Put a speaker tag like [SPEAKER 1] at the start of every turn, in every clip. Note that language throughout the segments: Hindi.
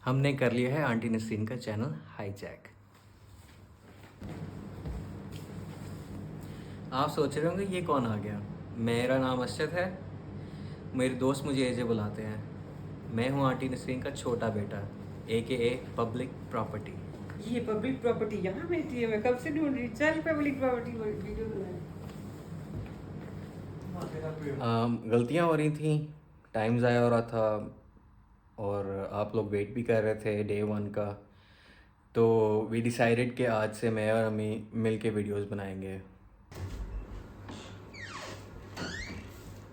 [SPEAKER 1] हमने कर लिया है आंटी नसरीन का चैनल हाईजैक। आप सोच रहे होंगे ये कौन आ गया। मेरा नाम अशरफ है, मेरे दोस्त मुझे एजे बुलाते हैं। मैं हूँ आंटी नसरीन का छोटा बेटा, AKA पब्लिक प्रॉपर्टी।
[SPEAKER 2] ये पब्लिक प्रॉपर्टी यहाँ बैठी है, मैं कब से ढूंढ रही। चल पब्लिक प्रॉपर्टी वीडियो बनाए।
[SPEAKER 1] गलतियाँ हो रही थी, टाइम ज़ाया हो रहा था और आप लोग वेट भी कर रहे थे डे 1 का। तो वी डिसाइडेड कि आज से मैं और अम्मी मिल के वीडियोज़ बनाएंगे।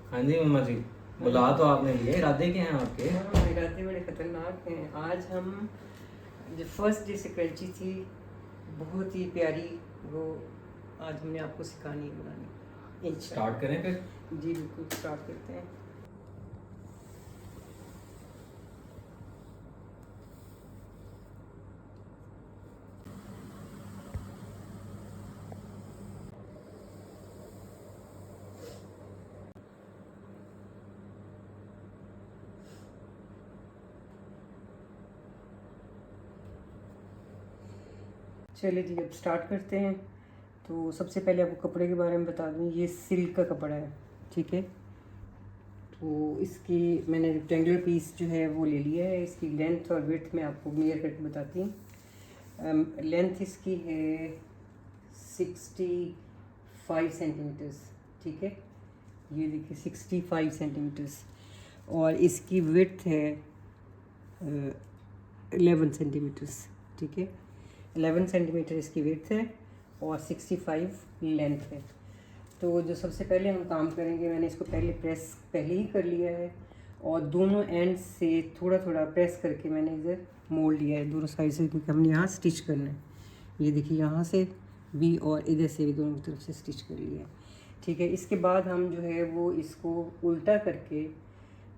[SPEAKER 1] हाँ जी मम्मा जी, बुला तो आपने लिए, इरादे क्या हैं आपके?
[SPEAKER 2] हाँ, इरादे बड़े खतरनाक हैं। आज हम जो फर्स्ट डे से करची थी, बहुत ही प्यारी, वो आज हमने आपको सिखानी है बनानी।
[SPEAKER 1] स्टार्ट करें फिर?
[SPEAKER 2] जी बिल्कुल, स्टार्ट करते हैं। चलिए जी, अब स्टार्ट करते हैं। तो सबसे पहले आपको कपड़े के बारे में बता दूं, ये सिल्क का कपड़ा है, ठीक है। तो इसकी मैंने रेक्टेंगुलर पीस जो है वो ले लिया है। इसकी लेंथ और विड्थ मैं आपको क्लियर करके बताती हूँ। लेंथ इसकी है 65 सेंटीमीटर्स, ठीक है। ये देखिए 65 सेंटीमीटर्स। और इसकी विड्थ है 11 सेंटीमीटर्स, ठीक है। 11 सेंटीमीटर इसकी विड्थ है और 65 लेंथ है। तो जो सबसे पहले हम काम करेंगे, मैंने इसको प्रेस पहले ही कर लिया है और दोनों एंड से थोड़ा थोड़ा प्रेस करके मैंने इधर मोड़ लिया है दोनों साइड से, क्योंकि हमने यहाँ स्टिच करना है। ये देखिए यहाँ से भी और इधर से भी दोनों तरफ से स्टिच कर लिया है, ठीक है। इसके बाद हम जो है वो इसको उल्टा करके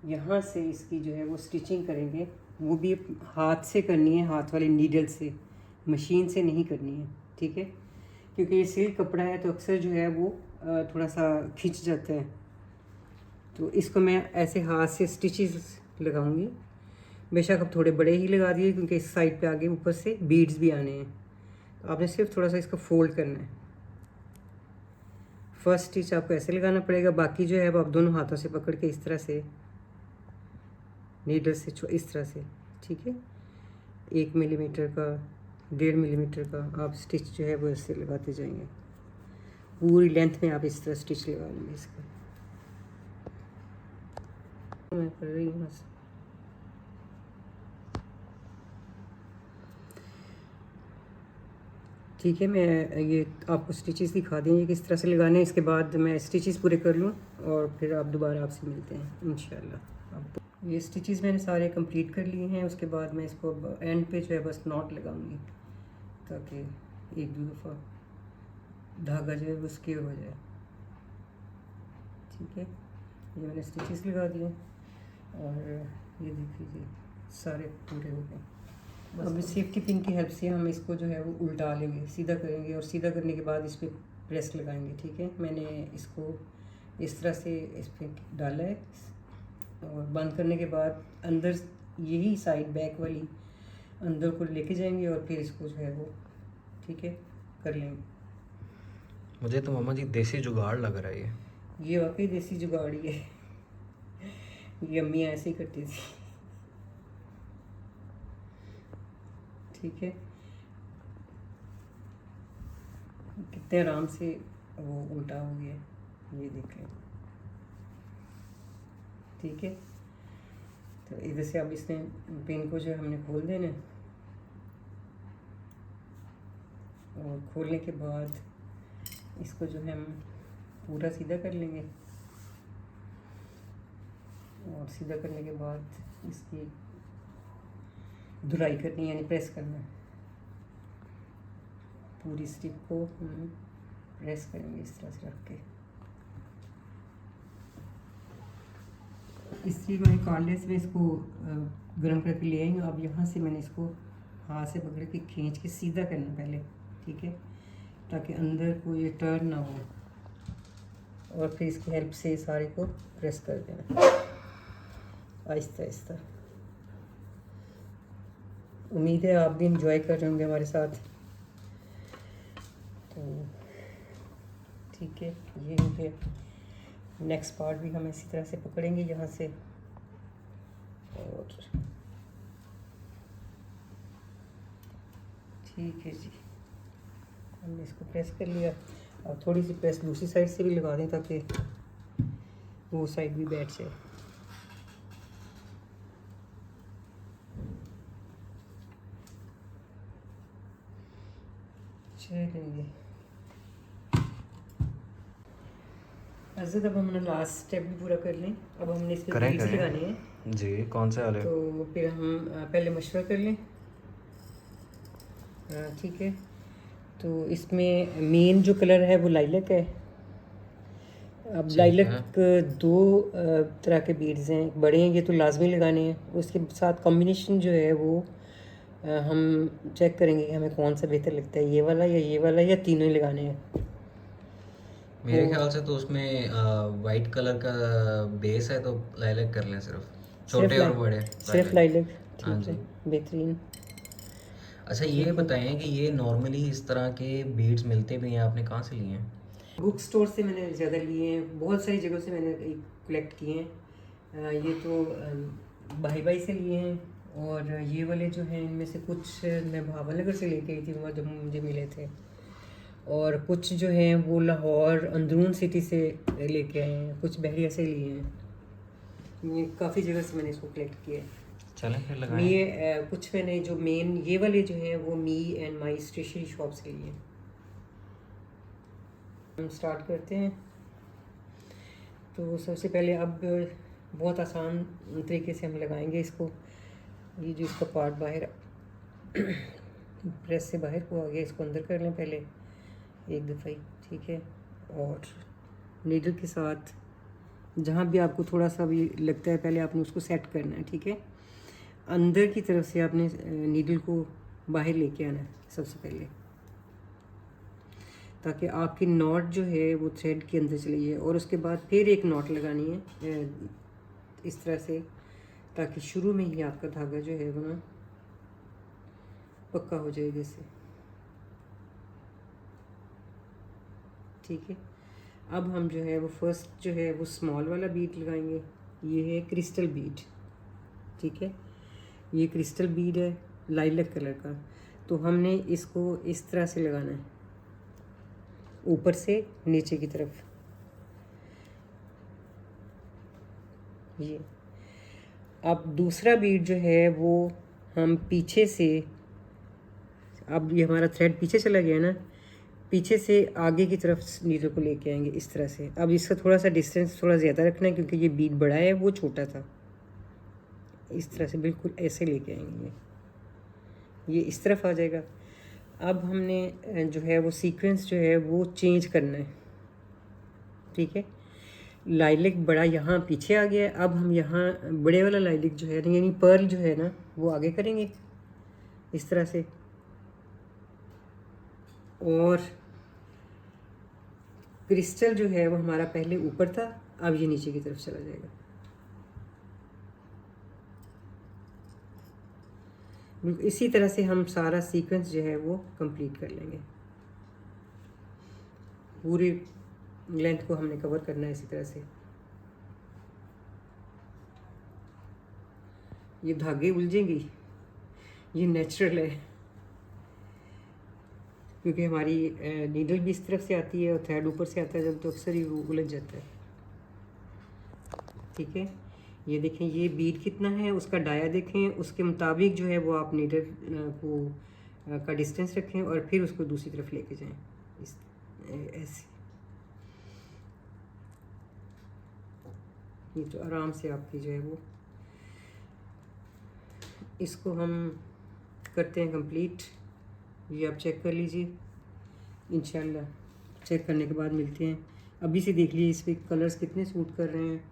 [SPEAKER 2] यहाँ से इसकी जो है वो स्टिचिंग करेंगे। वो भी हाथ से करनी है, हाथ वाले नीडल से, मशीन से नहीं करनी है, ठीक है। क्योंकि ये सिल्क कपड़ा है तो अक्सर जो है वो थोड़ा सा खिंच जाता है। तो इसको मैं ऐसे हाथ से स्टिचेस लगाऊंगी। बेशक अब थोड़े बड़े ही लगा दिए, क्योंकि इस साइड पे आगे ऊपर से बीड्स भी आने हैं। तो आपने सिर्फ थोड़ा सा इसको फोल्ड करना है। फर्स्ट स्टिच आपको ऐसे लगाना पड़ेगा, बाकी जो है अब आप दोनों हाथों से पकड़ के इस तरह से नीडल से इस तरह से, ठीक है। 1 मिलीमीटर का, 1.5 मिलीमीटर का आप स्टिच जो है वो ऐसे लगाते जाएंगे। पूरी लेंथ में आप इस तरह स्टिच लगा लेंगे। इसका मैं कर रही हूँ बस। ठीक है, मैं ये आपको स्टिचेस दिखा देंगे किस तरह से लगाने हैं। इसके बाद मैं स्टिचेस पूरे कर लूँ और फिर आप दोबारा आपसे मिलते हैं इंशाल्लाह। अब ये स्टिचेस मैंने सारे कंप्लीट कर लिए हैं। उसके बाद मैं इसको एंड पे जो है बस नॉट लगाऊंगी, ताकि एक दो दफ़ा धागा जो है वो सिक्योर हो जाए, ठीक है। ये मैंने स्टिचेस लगा दिए और ये देख लीजिए सारे पूरे हो गए। अब सेफ्टी पिन की हेल्प से हम इसको जो है वो उल्टा लेंगे, सीधा करेंगे और सीधा करने के बाद इस पर प्रेस लगाएंगे, ठीक है। मैंने इसको इस तरह से इस पर डाला है और बंद करने के बाद अंदर यही साइड बैक वाली अंदर को लेके जाएंगे और फिर इसको जो है वो, ठीक है, कर लेंगे।
[SPEAKER 1] मुझे तो मम्मा जी देसी जुगाड़ लग रहा है
[SPEAKER 2] ये वाकई देसी जुगाड़ ही है। ये अम्मी ऐसे ही करती थी, ठीक है। कितने आराम से वो उल्टा हो गया, ये देख लें, ठीक है। तो इधर से अब इसने पिन को जो है हमने खोल देना है और खोलने के बाद इसको जो है हम पूरा सीधा कर लेंगे और सीधा करने के बाद इसकी धुलाई करनी है, यानी प्रेस करना है। पूरी स्टिक को हम प्रेस करेंगे इस तरह से रख के। इस तरीके में कॉर्डलेस में इसको गर्म करके ले आएंगे। अब यहाँ से मैंने इसको हाथ से पकड़ के खींच के सीधा करना पहले, ठीक है, ताकि अंदर को ये टर्न ना हो। और फिर इसकी हेल्प से सारे को प्रेस कर देना आहिस्ता आहिस्ता। उम्मीद है आप भी इंजॉय कर रहे होंगे हमारे साथ। तो ठीक है, ये हो गया। नेक्स्ट पार्ट भी हम इसी तरह से पकड़ेंगे यहाँ से, और ठीक है जी, हमने इसको प्रेस कर लिया। और थोड़ी सी प्रेस दूसरी साइड से भी लगा दें ताकि वो साइड भी बैठ जाए। चलिए अज़द, अब हमने लास्ट स्टेप भी पूरा कर लें। अब हमने इसमें
[SPEAKER 1] करें
[SPEAKER 2] बीड्स
[SPEAKER 1] करें
[SPEAKER 2] लगाने हैं।
[SPEAKER 1] जी, कौन से वाले?
[SPEAKER 2] तो फिर हम पहले मशवरा कर लें। ठीक है, तो इसमें मेन जो कलर है वो लाइलक है। अब
[SPEAKER 1] ठीक
[SPEAKER 2] लाइलक
[SPEAKER 1] है।
[SPEAKER 2] दो तरह के बीड्स हैं, बड़े हैं, ये तो लाजमी लगाने हैं। उसके साथ कॉम्बिनेशन जो है वो हम चेक करेंगे कि हमें कौन सा बेहतर लगता है, ये वाला या तीनों ही लगाने हैं।
[SPEAKER 1] मेरे
[SPEAKER 2] तो
[SPEAKER 1] ख्याल से तो उसमें वाइट कलर का बेस है, तो लाइलैक कर लें सिर्फ, छोटे और बड़े
[SPEAKER 2] सिर्फ
[SPEAKER 1] लाइलैक।
[SPEAKER 2] लाइलक,
[SPEAKER 1] हाँ
[SPEAKER 2] ठीक है,
[SPEAKER 1] जी।
[SPEAKER 2] बेहतरीन।
[SPEAKER 1] अच्छा, ये
[SPEAKER 2] ठीक है,
[SPEAKER 1] बताएं कि ये नॉर्मली इस तरह के बीड्स मिलते भी हैं, आपने कहाँ से लिए हैं?
[SPEAKER 2] बुक स्टोर से मैंने ज़्यादा लिए हैं, बहुत सारी जगहों से मैंने कलेक्ट किए हैं। ये तो भाई भाई से लिए हैं, और ये वाले जो हैं इनमें से कुछ मैं भावनगर से लेके आई थी वहाँ जब मुझे मिले थे, और कुछ जो हैं वो लाहौर अंदरून सिटी से लेके आए हैं, कुछ बहरिया से लिए हैं। ये काफ़ी जगह से मैंने इसको कलेक्ट किया है।
[SPEAKER 1] चलें फिर लगाएं।
[SPEAKER 2] ये कुछ मैंने जो मेन ये वाले जो हैं वो me and my stationery shop से लिए हैं। हम स्टार्ट करते हैं। तो सबसे पहले अब बहुत आसान तरीके से हम लगाएंगे इसको। ये जो इसका पार्ट बाहर प्रेस से बाहर को आ गया, इसको अंदर कर लें पहले एक दफ़ा ही, ठीक है। और नीडल के साथ जहाँ भी आपको थोड़ा सा भी लगता है पहले आपने उसको सेट करना है, ठीक है। अंदर की तरफ से आपने नीडल को बाहर लेके आना है सबसे पहले, ताकि आपकी नॉट जो है वो थ्रेड के अंदर चली जाए। और उसके बाद फिर एक नॉट लगानी है इस तरह से, ताकि शुरू में ही आपका धागा जो है वो ना पक्का हो जाए जैसे, ठीक है। अब हम जो है वो फर्स्ट जो है वो स्मॉल वाला बीड लगाएंगे। ये है क्रिस्टल बीड, ठीक है। ये क्रिस्टल बीड है लाइलक कलर का। तो हमने इसको इस तरह से लगाना है, ऊपर से नीचे की तरफ। ये अब दूसरा बीड जो है वो हम पीछे से, अब ये हमारा थ्रेड पीछे चला गया ना, पीछे से आगे की तरफ नीडल को लेके आएंगे इस तरह से। अब इसका थोड़ा सा डिस्टेंस थोड़ा ज़्यादा रखना है क्योंकि ये बीड बड़ा है, वो छोटा था। इस तरह से बिल्कुल ऐसे लेके आएंगे, ये इस तरफ आ जाएगा। अब हमने जो है वो सीक्वेंस जो है वो चेंज करना है, ठीक है। लाइलिक बड़ा यहाँ पीछे आ गया है, अब हम यहाँ बड़े वाला लाइलिक जो है यानी पर्ल जो है ना वो आगे करेंगे इस तरह से। और क्रिस्टल जो है वो हमारा पहले ऊपर था, अब ये नीचे की तरफ चला जाएगा। इसी तरह से हम सारा सीक्वेंस जो है वो कंप्लीट कर लेंगे। पूरी लेंथ को हमने कवर करना है इसी तरह से। ये धागे उलझेंगी, ये नेचुरल है क्योंकि हमारी नीडल भी इस तरफ से आती है और थ्रेड ऊपर से आता है जब, तो अक्सर ही वो उलझ जाता है, ठीक है। ये देखें ये बीड कितना है, उसका डाया देखें, उसके मुताबिक जो है वो आप नीडल को का डिस्टेंस रखें और फिर उसको दूसरी तरफ लेके जाएं इस ऐसे। ये तो आराम से आपकी जो है वो, इसको हम करते हैं कंप्लीट। ये आप चेक कर लीजिए, इंशाल्लाह चेक करने के बाद मिलते हैं। अभी से देख लीजिए इस पर कलर्स कितने सूट कर रहे हैं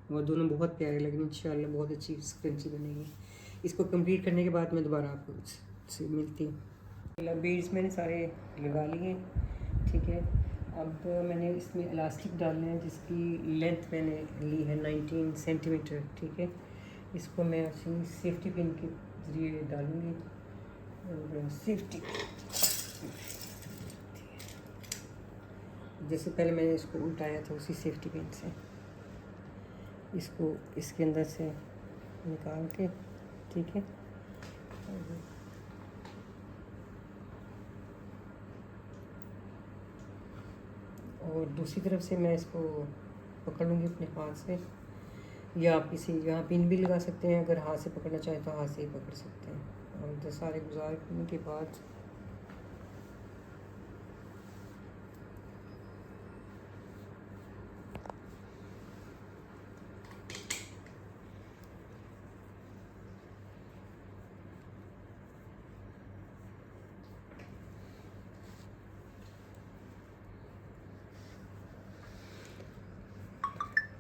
[SPEAKER 2] और दोनों बहुत प्यारे लगे। इंशाल्लाह बहुत अच्छी स्क्रंची बनेगी। इसको कंप्लीट करने के बाद मैं दोबारा आपको से मिलती हूँ। बीड्स मैंने सारे लगा लिए, ठीक है। अब मैंने इसमें इलास्टिक डालना है जिसकी लेंथ मैंने ली है 19 सेंटीमीटर, ठीक है। इसको मैं सेफ्टी पिन के ज़रिए डालूँगी और सेफ्टी, जैसे पहले मैंने इसको उल्टाया था उसी सेफ्टी पिन से इसको इसके अंदर से निकाल के, ठीक है। और दूसरी तरफ से मैं इसको पकड़ लूँगी अपने हाथ से, या आप किसी यहाँ पिन भी लगा सकते हैं, अगर हाथ से पकड़ना चाहें तो हाथ से ही पकड़ सकते हैं। और तो सारे गुजार करने के बाद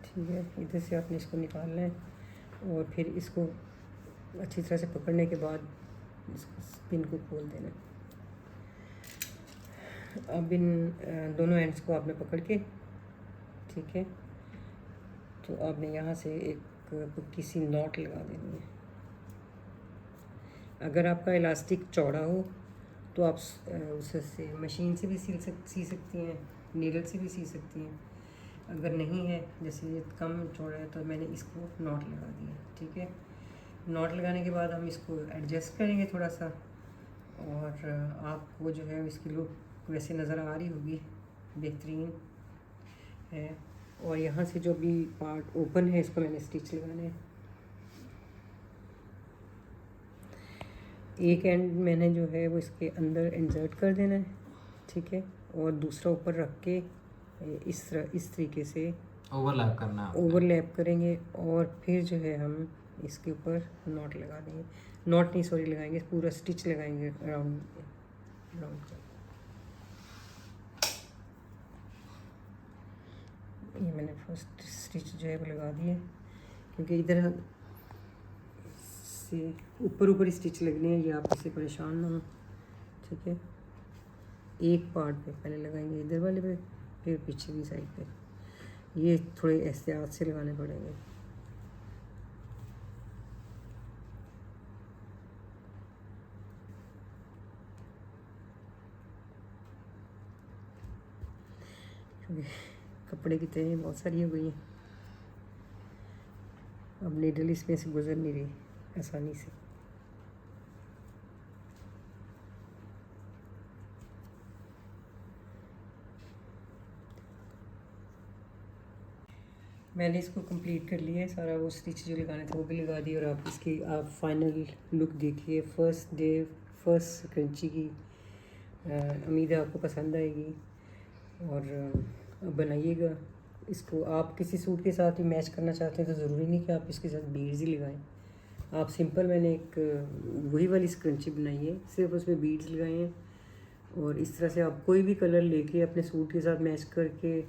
[SPEAKER 2] ठीक है, इधर से आपने इसको निकालना है और फिर इसको अच्छी तरह से पकड़ने के बाद इसको पिन को खोल देना है। अब इन दोनों एंड्स को आपने पकड़ के, ठीक है, तो आपने यहाँ से एक पक्की सी नॉट लगा देनी है। अगर आपका इलास्टिक चौड़ा हो तो आप उससे मशीन से भी सी सकती हैं, नीडल से भी सी सकती हैं। अगर नहीं है, जैसे ये कम चौड़ा है, तो मैंने इसको नॉट लगा दिया, ठीक है। नॉट लगाने के बाद हम इसको एडजस्ट करेंगे थोड़ा सा, और आपको जो है इसकी लुक वैसे नज़र आ रही होगी, बेहतरीन है। और यहाँ से जो भी पार्ट ओपन है इसको मैंने स्टिच लगाने हैं। एक एंड मैंने जो है वो इसके अंदर इंसर्ट कर देना है, ठीक है, और दूसरा ऊपर रख के इस तरीके से
[SPEAKER 1] ओवरलैप करना है।
[SPEAKER 2] ओवरलैप करेंगे और फिर जो है हम इसके ऊपर नॉट लगा देंगे, नॉट नहीं सॉरी लगाएंगे, पूरा स्टिच लगाएंगे राउंड राउंड का। ये मैंने फर्स्ट स्टिच जो है वो लगा दिए, क्योंकि इधर से ऊपर स्टिच लगने हैं, ये आप इससे परेशान ना हो, ठीक है। एक पार्ट पे पहले लगाएंगे इधर वाले पे, फिर पीछे की साइड पे, ये थोड़े एहतियात से लगाने पड़ेंगे। क्योंकि कपड़े की तह बहुत सारी हो गई हैं, अब नीडल इसमें से गुजर नहीं रही आसानी से। मैंने इसको कंप्लीट कर लिया है सारा, वो स्टिच जो लगाने थे वो भी लगा दिए। और आप इसकी आप फाइनल लुक देखिए फर्स्ट डे फर्स्ट क्रंची की। उम्मीद है आपको पसंद आएगी और बनाइएगा इसको। आप किसी सूट के साथ ही मैच करना चाहते हैं तो ज़रूरी नहीं कि आप इसके साथ बीड्स ही लगाएं। आप सिंपल, मैंने एक वही वाली स्क्रंची बनाई है, सिर्फ उसमें बीड्स लगाए हैं। और इस तरह से आप कोई भी कलर लेके अपने सूट के साथ मैच करके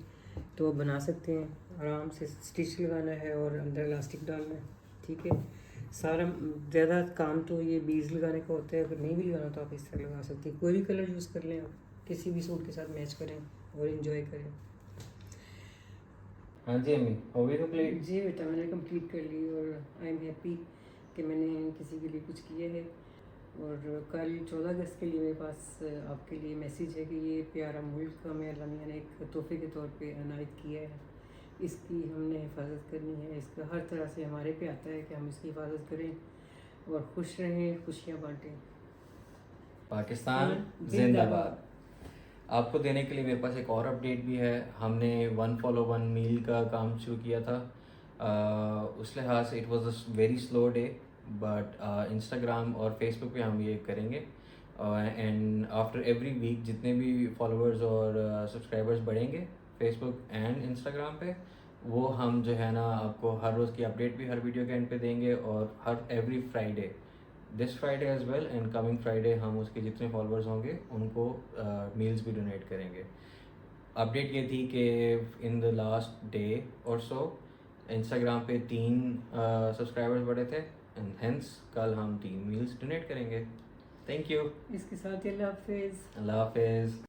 [SPEAKER 2] तो आप बना सकते हैं। आराम से स्टिच लगाना है और अंदर इलास्टिक डालना है, ठीक है। सारा ज़्यादा काम तो ये बीड्स लगाने का होता है, अगर नहीं भी लगाना तो आप इस तरह लगा सकते हैं। कोई भी कलर यूज़ कर लें, आप किसी भी सूट के साथ मैच करें और इन्जॉय करें।
[SPEAKER 1] हाँ जी अम्मी, हो गई कंप्लीट?
[SPEAKER 2] जी बेटा, मैंने कंप्लीट कर ली और आई एम हैप्पी कि मैंने किसी के लिए कुछ किया है। और कल 14 अगस्त के लिए मेरे पास आपके लिए मैसेज है कि ये प्यारा मुल्क हमें अल्लाह मियां ने एक तोहफे के तौर पे अनायत किया है। इसकी हमने हिफाजत करनी है। इसका हर तरह से हमारे पे आता है कि हम इसकी हिफाजत करें और खुश रहें, खुशियाँ बांटें।
[SPEAKER 1] पाकिस्तान जिंदाबाद। आपको देने के लिए मेरे पास एक और अपडेट भी है। हमने 1 फॉलो 1 मील का काम शुरू किया था। उस लिहाज से it was a very slow day, but Instagram और फेसबुक पे हम ये करेंगे। एंड आफ्टर एवरी वीक जितने भी फॉलोअर्स और सब्सक्राइबर्स बढ़ेंगे फेसबुक एंड इंस्टाग्राम पे, वो हम जो है ना आपको हर रोज़ की अपडेट भी हर वीडियो के एंड पे देंगे। और हर every Friday, this Friday as well and coming Friday, हम उसके जितने फॉलोअर्स होंगे उनको मील्स भी डोनेट करेंगे। अपडेट ये थी कि इन द लास्ट डे और सो इंस्टाग्राम पे 3 सब्सक्राइबर्स बढ़े थे एंड हेंस कल हम 3 मील्स डोनेट करेंगे। Thank you.
[SPEAKER 2] इसके साथ ही अल्लाह हाफिज़।
[SPEAKER 1] अल्लाह हाफिज़।